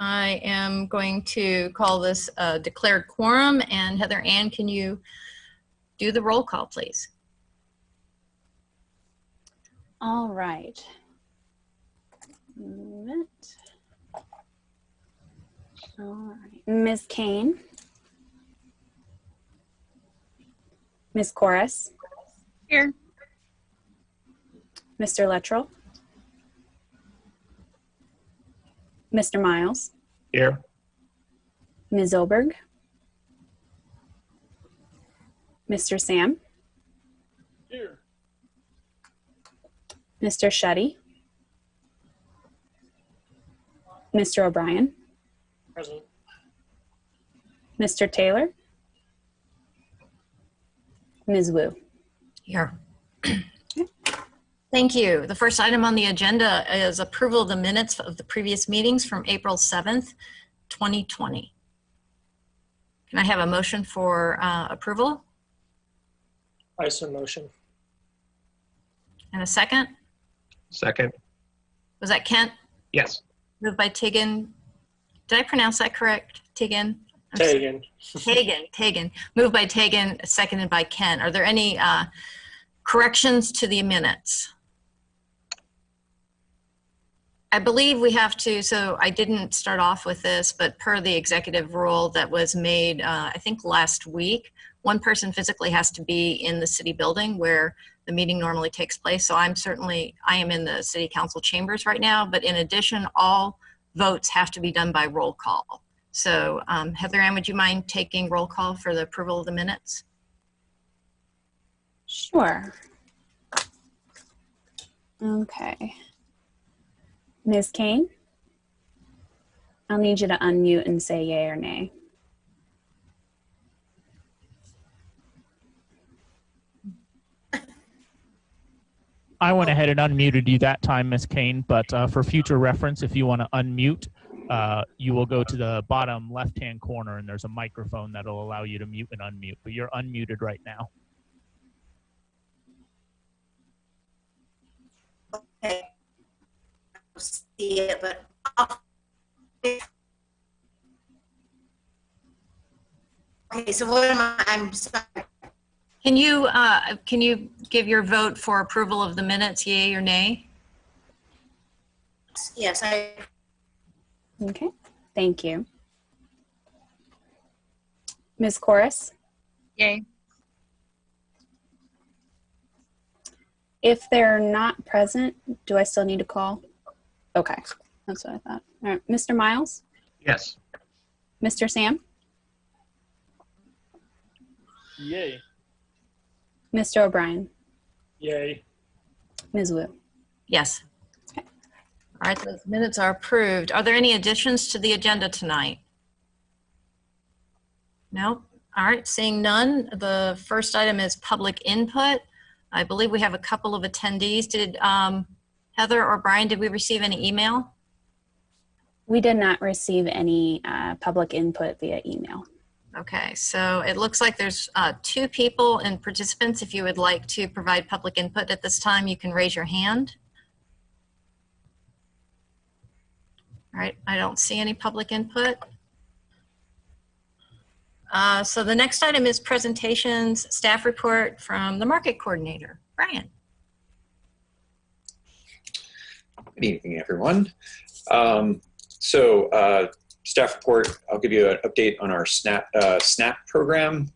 I am going to call this a declared quorum, and Heather Ann, can you do the roll call, please? All right. All right. Ms. Kane. Ms. Corus. Here. Mr. Luttrell. Mr. Miles. Here. Ms. Oberg. Mr. Sam. Here. Mr. Shetty. Mr. O'Brien. Present. Mr. Taylor. Ms. Wu. Here. Thank you. The first item on the agenda is approval of the minutes of the previous meetings from April 7th, 2020. Can I have a motion for approval? I so motion. And a second? Second. Was that Kent? Yes. Moved by Tegan. Did I pronounce that correct? Tegan? Tegan. Tegan. Moved by Tegan, seconded by Kent. Are there any corrections to the minutes? I believe we have to, so I didn't start off with this, but per the executive rule that was made, I think last week, one person physically has to be in the city building where the meeting normally takes place. So I am in the city council chambers right now, but in addition, all votes have to be done by roll call. So Heather Ann, would you mind taking roll call for the approval of the minutes? Sure. Okay. Ms. Kane, I'll need you to unmute and say yay or nay. I went ahead and unmuted you that time, Ms. Kane, but for future reference, if you want to unmute, you will go to the bottom left-hand corner and there's a microphone that'll allow you to mute and unmute, but you're unmuted right now. Okay. See it, but okay. So what am I? I'm sorry. Can you give your vote for approval of the minutes, yay or nay? Yes, Okay, thank you. Ms. Corus? Yay. If they're not present, do I still need to call? Okay, that's what I thought. All right, Mr. Miles? Yes. Mr. Sam? Yay. Mr. O'Brien? Yay. Ms. Wu? Yes. Okay. All right, those minutes are approved. Are there any additions to the agenda tonight? No? All right, seeing none, the first item is public input. I believe we have a couple of attendees. Did Heather or Brian, did we receive any email? We did not receive any public input via email. Okay, so it looks like there's 2 people and participants. If you would like to provide public input at this time, you can raise your hand. All right, I don't see any public input. So the next item is presentations, staff report from the market coordinator, Brian. Good evening, everyone. Staff report, I'll give you an update on our SNAP program.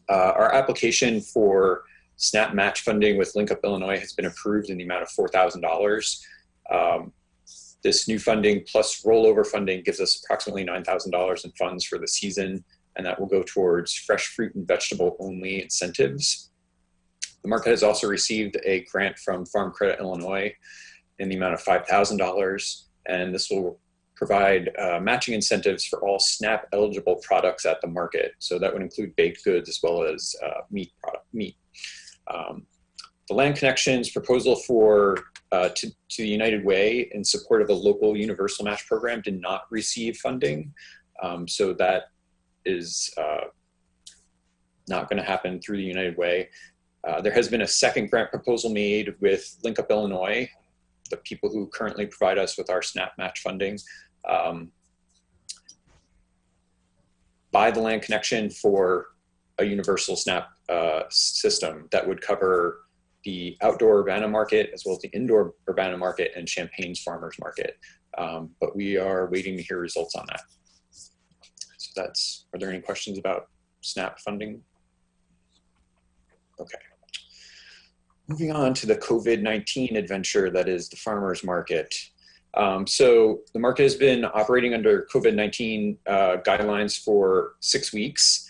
Our application for SNAP match funding with Link Up Illinois has been approved in the amount of $4,000. This new funding plus rollover funding gives us approximately $9,000 in funds for the season, and that will go towards fresh fruit and vegetable only incentives. The market has also received a grant from Farm Credit Illinois in the amount of $5,000, and this will provide matching incentives for all SNAP eligible products at the market. So that would include baked goods as well as meat. The Land Connections proposal for to the United Way in support of a local universal match program did not receive funding. So that is not going to happen through the United Way. There has been a second grant proposal made with Link Up Illinois, the people who currently provide us with our SNAP match funding. buy the land connection for a universal SNAP system that would cover the outdoor Urbana market as well as the indoor Urbana market and Champagne's farmers market. But we are waiting to hear results on that. So are there any questions about SNAP funding? Okay. Moving on to the COVID-19 adventure that is the farmers market. So the market has been operating under COVID-19 guidelines for 6 weeks.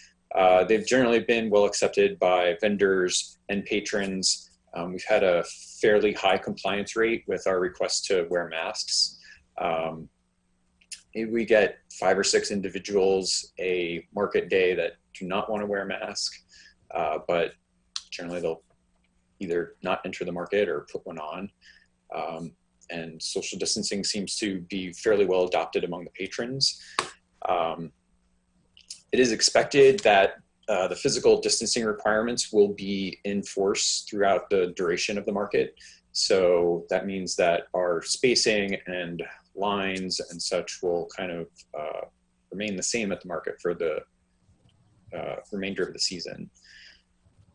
They've generally been well accepted by vendors and patrons. We've had a fairly high compliance rate with our request to wear masks. Maybe we get 5 or 6 individuals a market day that do not want to wear a mask, but generally they'll either not enter the market or put one on. And social distancing seems to be fairly well adopted among the patrons. It is expected that the physical distancing requirements will be in force throughout the duration of the market. So that means that our spacing and lines and such will kind of remain the same at the market for the remainder of the season.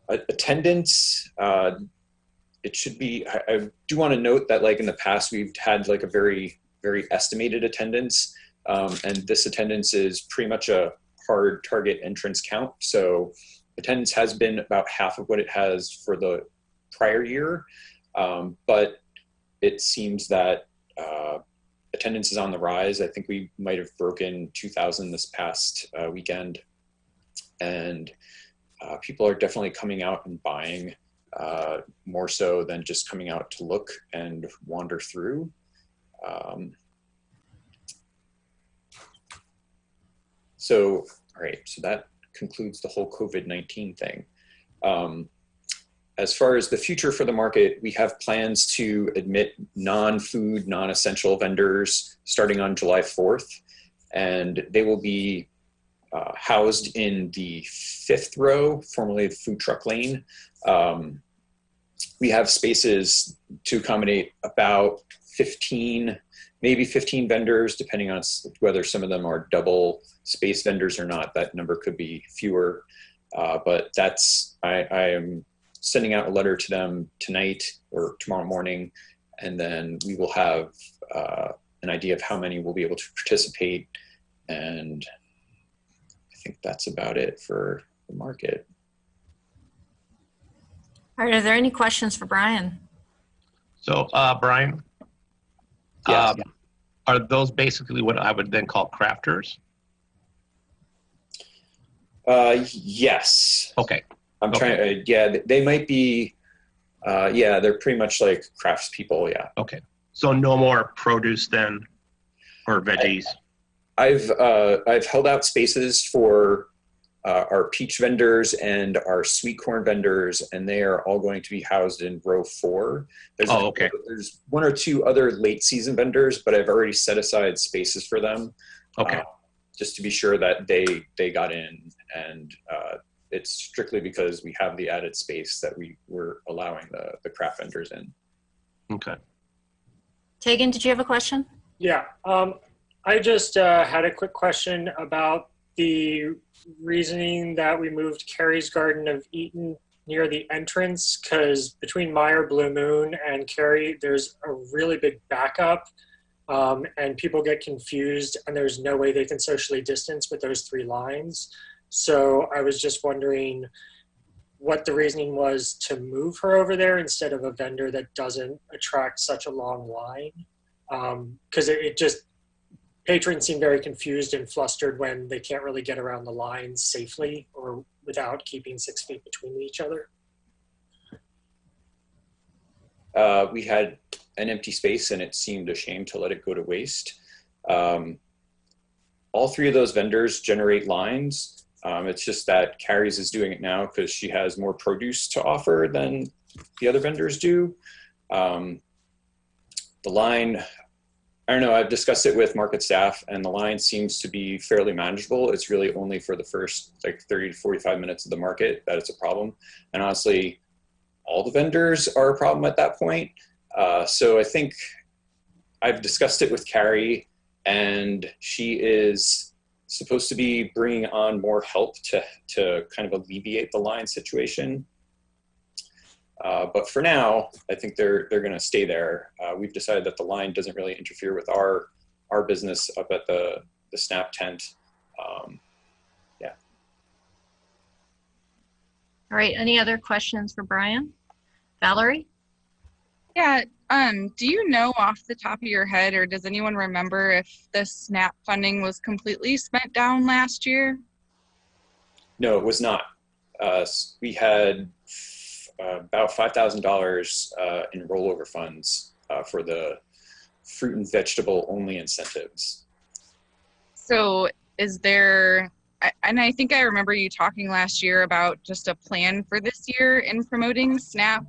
Attendance, it should be, I do want to note that like in the past, we've had like a very, very estimated attendance. And this attendance is pretty much a hard target entrance count. So attendance has been about half of what it has for the prior year. But it seems that attendance is on the rise. I think we might have broken 2,000 this past weekend. And people are definitely coming out and buying more so than just coming out to look and wander through. So, all right, so that concludes the whole COVID-19 thing. As far as the future for the market, we have plans to admit non-food, non-essential vendors starting on July 4th, and they will be housed in the 5th row, formerly the food truck lane. We have spaces to accommodate about 15, maybe 15 vendors, depending on whether some of them are double space vendors or not. That number could be fewer, but that's, I am sending out a letter to them tonight or tomorrow morning, and then we will have an idea of how many will be able to participate, and I think that's about it for the market. All right, are there any questions for Brian? So, Brian, Yes. are those basically what I would then call crafters? Yes. Okay. I'm trying, yeah, they might be, yeah, they're pretty much like craftspeople, yeah. Okay. So no more produce then, or veggies? I've held out spaces for our peach vendors and our sweet corn vendors, and they are all going to be housed in row 4. Okay. There's 1 or 2 other late season vendors, but I've already set aside spaces for them. Okay. Just to be sure that they got in, and it's strictly because we have the added space that we were allowing the craft vendors in. Okay. Tegan, did you have a question? Yeah, I just had a quick question about the reasoning that we moved Carrie's Garden of Eden near the entrance, because between Meyer, Blue Moon, and Carrie, there's a really big backup, and people get confused, and there's no way they can socially distance with those 3 lines. So I was just wondering what the reasoning was to move her over there instead of a vendor that doesn't attract such a long line. Because it just, patrons seem very confused and flustered when they can't really get around the lines safely or without keeping 6 feet between each other. We had an empty space, and it seemed a shame to let it go to waste. All 3 of those vendors generate lines. It's just that Carrie's is doing it now because she has more produce to offer than the other vendors do. The line, I don't know, I've discussed it with market staff, and the line seems to be fairly manageable. It's really only for the first like 30 to 45 minutes of the market that it's a problem. And honestly, all the vendors are a problem at that point. So I think I've discussed it with Carrie, and she is supposed to be bringing on more help to kind of alleviate the line situation. But for now, I think they're going to stay there. We've decided that the line doesn't really interfere with our business up at the SNAP tent. Yeah. All right, any other questions for Brian? Valerie? Yeah, do you know off the top of your head, or does anyone remember if the SNAP funding was completely spent down last year? No, it was not. We had about $5,000 in rollover funds for the fruit and vegetable only incentives. So is there, and I think I remember you talking last year about just a plan for this year in promoting SNAP,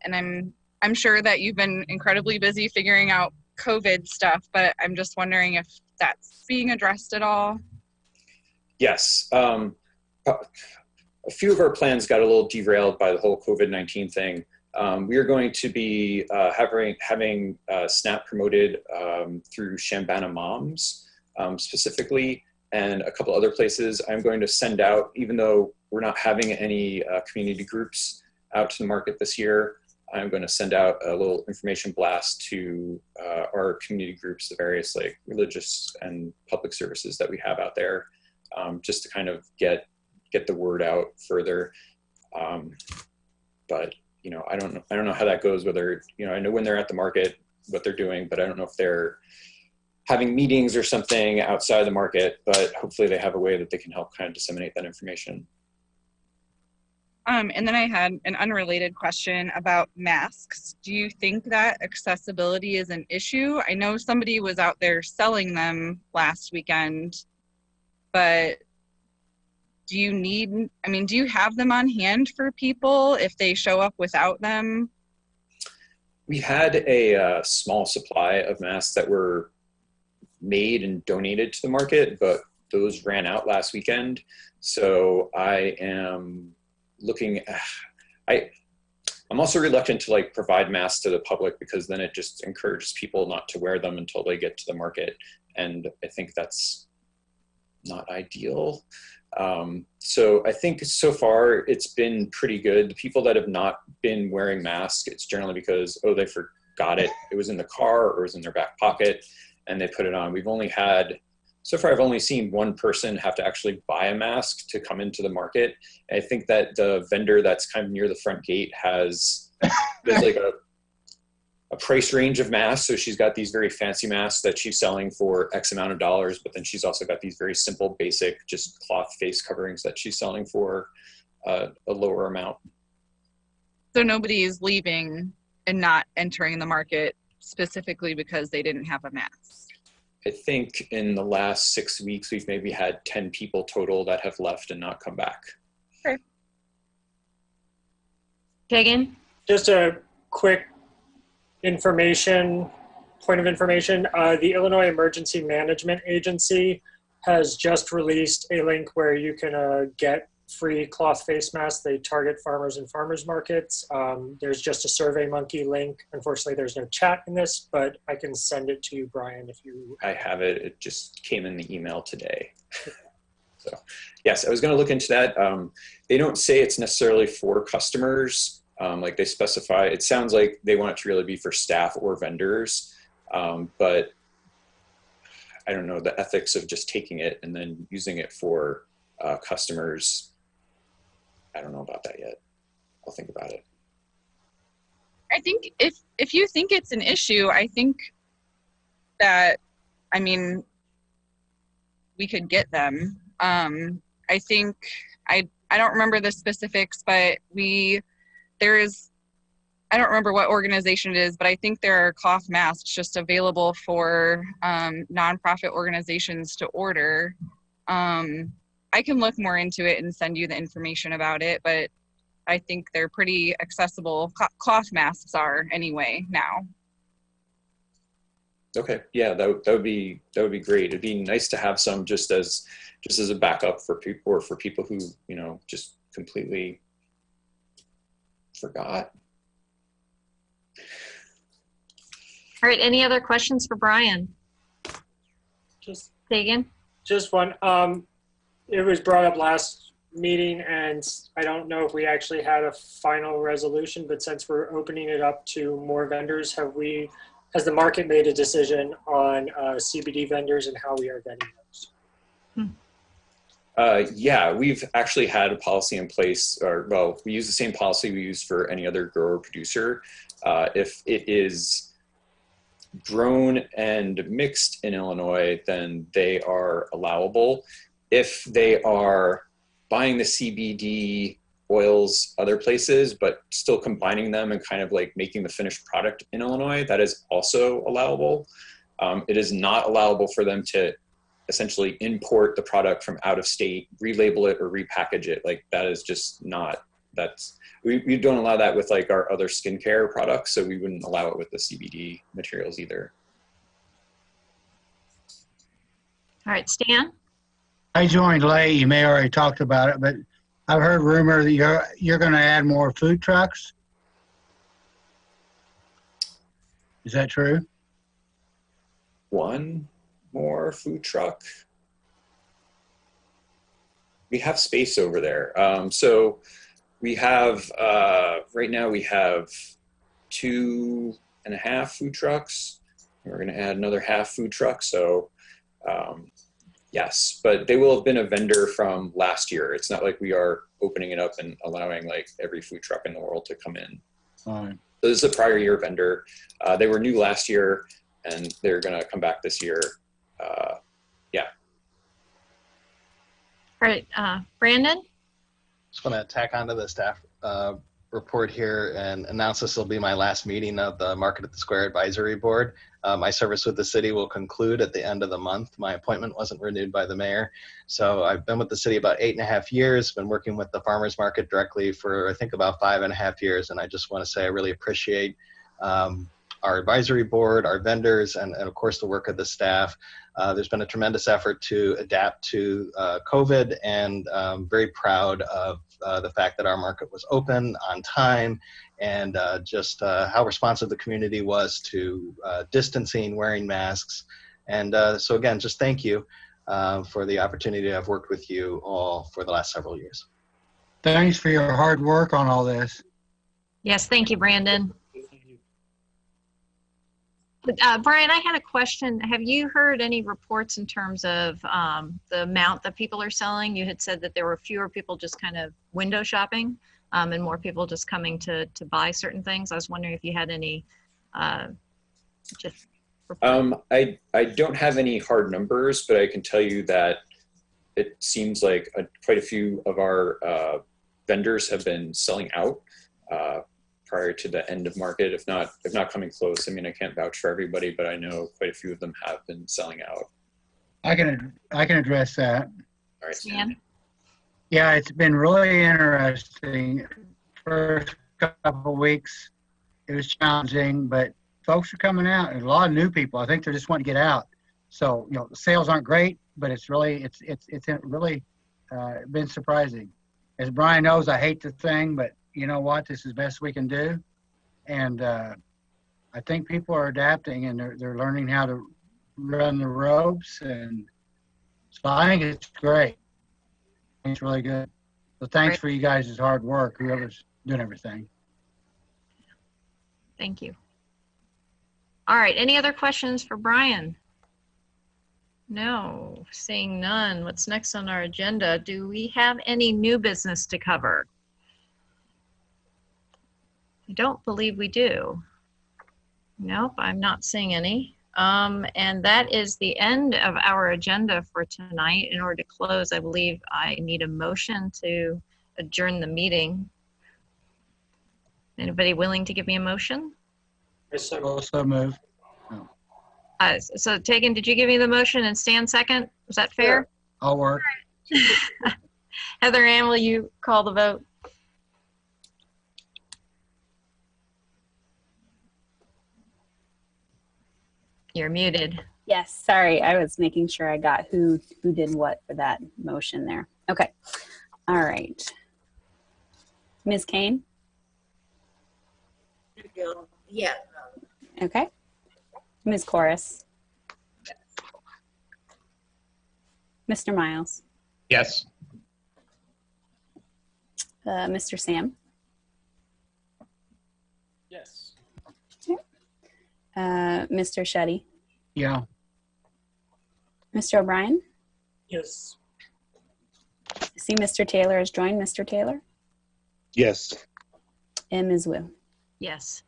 and I'm sure that you've been incredibly busy figuring out COVID stuff, but I'm just wondering if that's being addressed at all. Yes. A few of our plans got a little derailed by the whole COVID-19 thing. We are going to be having SNAP promoted through Shambana Moms specifically, and a couple other places. I'm going to send out, even though we're not having any community groups out to the market this year, I'm going to send out a little information blast to our community groups, the various like religious and public services that we have out there, just to kind of get the word out further. But you know, I don't know how that goes. Whether, you know, I know when they're at the market what they're doing, but I don't know if they're having meetings or something outside the market. But hopefully they have a way that they can help kind of disseminate that information. And then I had an unrelated question about masks. Do you think that accessibility is an issue? I know somebody was out there selling them last weekend, but do you have them on hand for people if they show up without them? We had a small supply of masks that were made and donated to the market, but those ran out last weekend. So I am looking, I'm also reluctant to like provide masks to the public, because then it just encourages people not to wear them until they get to the market. And I think that's not ideal. So I think so far it's been pretty good. The people that have not been wearing masks, it's generally because, oh, they forgot it. It was in the car or it was in their back pocket and they put it on. So far I've only seen one person have to actually buy a mask to come into the market. I think that the vendor that's kind of near the front gate there's like a price range of masks. So she's got these very fancy masks that she's selling for X amount of dollars, but then she's also got these very simple, basic, just cloth face coverings that she's selling for a lower amount. So nobody is leaving and not entering the market specifically because they didn't have a mask? I think in the last 6 weeks, we've maybe had 10 people total that have left and not come back. Okay. Kagan? Just a quick point of information. The Illinois Emergency Management Agency has just released a link where you can get free cloth face masks. They target farmers and farmers markets. There's just a SurveyMonkey link. Unfortunately, there's no chat in this, but I can send it to you, Brian, if you... I have it. It just came in the email today. So yes, I was going to look into that. They don't say it's necessarily for customers. Like they specify, it sounds like they want it to really be for staff or vendors. But I don't know the ethics of just taking it and then using it for customers. I don't know about that yet. I'll think about it. I think if you think it's an issue, I think that, I mean, we could get them. I think, I don't remember the specifics, but I don't remember what organization it is, but I think there are cloth masks just available for nonprofit organizations to order. I can look more into it and send you the information about it, but I think they're pretty accessible. Cloth masks are anyway now. Okay, yeah, that would be great. It'd be nice to have some just as a backup for people, or for people who, you know, just completely forgot. All right, any other questions for Brian? Just Kagan? Just one. It was brought up last meeting, and I don't know if we actually had a final resolution, but since we're opening it up to more vendors, has the market made a decision on CBD vendors and how we are vetting those? Yeah, we've actually had a policy in place, or well, we use the same policy we use for any other grower producer. If it is grown and mixed in Illinois, then they are allowable. If they are buying the CBD oils other places, but still combining them and kind of like making the finished product in Illinois, that is also allowable. It is not allowable for them to essentially import the product from out of state, relabel it or repackage it. Like that is just not, we don't allow that with like our other skincare products. So we wouldn't allow it with the CBD materials either. All right, Stan? I joined late. You may already talked about it, but I've heard rumor that you're going to add more food trucks. Is that true? One more food truck. We have space over there. So we have, right now we have 2.5 food trucks. We're going to add another half food truck. So yes, but they will have been a vendor from last year. It's not like we are opening it up and allowing like every food truck in the world to come in. Fine. So this is a prior year vendor. They were new last year and they're going to come back this year. Yeah. All right, Brandon? Just want to tack onto the staff report here and announce this will be my last meeting of the Market at the Square Advisory Board. My service with the city will conclude at the end of the month. My appointment wasn't renewed by the mayor. So I've been with the city about 8.5 years, been working with the farmers market directly for I think about 5.5 years. And I just want to say I really appreciate our advisory board, our vendors, and of course the work of the staff. There's been a tremendous effort to adapt to COVID, and very proud of the fact that our market was open on time, and just how responsive the community was to distancing, wearing masks. And so again, just thank you for the opportunity to have worked with you all for the last several years. Thanks for your hard work on all this. Yes, thank you, Brandon. Brian, I had a question. Have you heard any reports in terms of the amount that people are selling? You had said that there were fewer people just kind of window shopping and more people just coming to buy certain things. I was wondering if you had any just I don't have any hard numbers, but I can tell you that it seems like quite a few of our vendors have been selling out prior to the end of market, if not coming close. I mean, I can't vouch for everybody, but I know quite a few of them have been selling out. I can address that. All right, Stan? Yeah, it's been really interesting. First couple of weeks, it was challenging, but folks are coming out, and a lot of new people. I think they're just wanting to get out. So, you know, the sales aren't great, but it's really been surprising. As Brian knows, I hate the thing, but you know what? This is the best we can do. And I think people are adapting, and they're learning how to run the ropes. And so I think it's great. It's really good. So thanks for you guys' hard work, whoever's doing everything. Thank you. All right, any other questions for Brian? No, seeing none. What's next on our agenda? Do we have any new business to cover? I don't believe we do. Nope, I'm not seeing any. And that is the end of our agenda for tonight. In order to close, I believe I need a motion to adjourn the meeting. Anybody willing to give me a motion? Also move. So Tegan, did you give me the motion and Stan second? Was that fair? Sure. I'll work. Heather Ann, will you call the vote? You're muted. Yes, sorry. I was making sure I got who did what for that motion there. Okay. All right. Ms. Kane? Yeah. Okay. Ms. Corus? Mr. Miles, Yes. Mr. Sam, Yes. Mr. Shetty, Yeah. Mr. O'Brien. Yes. I see Mr. Taylor has joined. Mr. Taylor Yes. and Ms. Wu. Yes.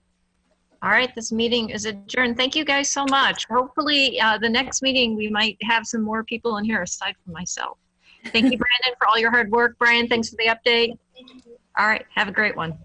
All right, this meeting is adjourned. Thank you guys so much. Hopefully, the next meeting, we might have some more people in here aside from myself. Thank you, Brandon, for all your hard work. Brian, thanks for the update. All right, have a great one.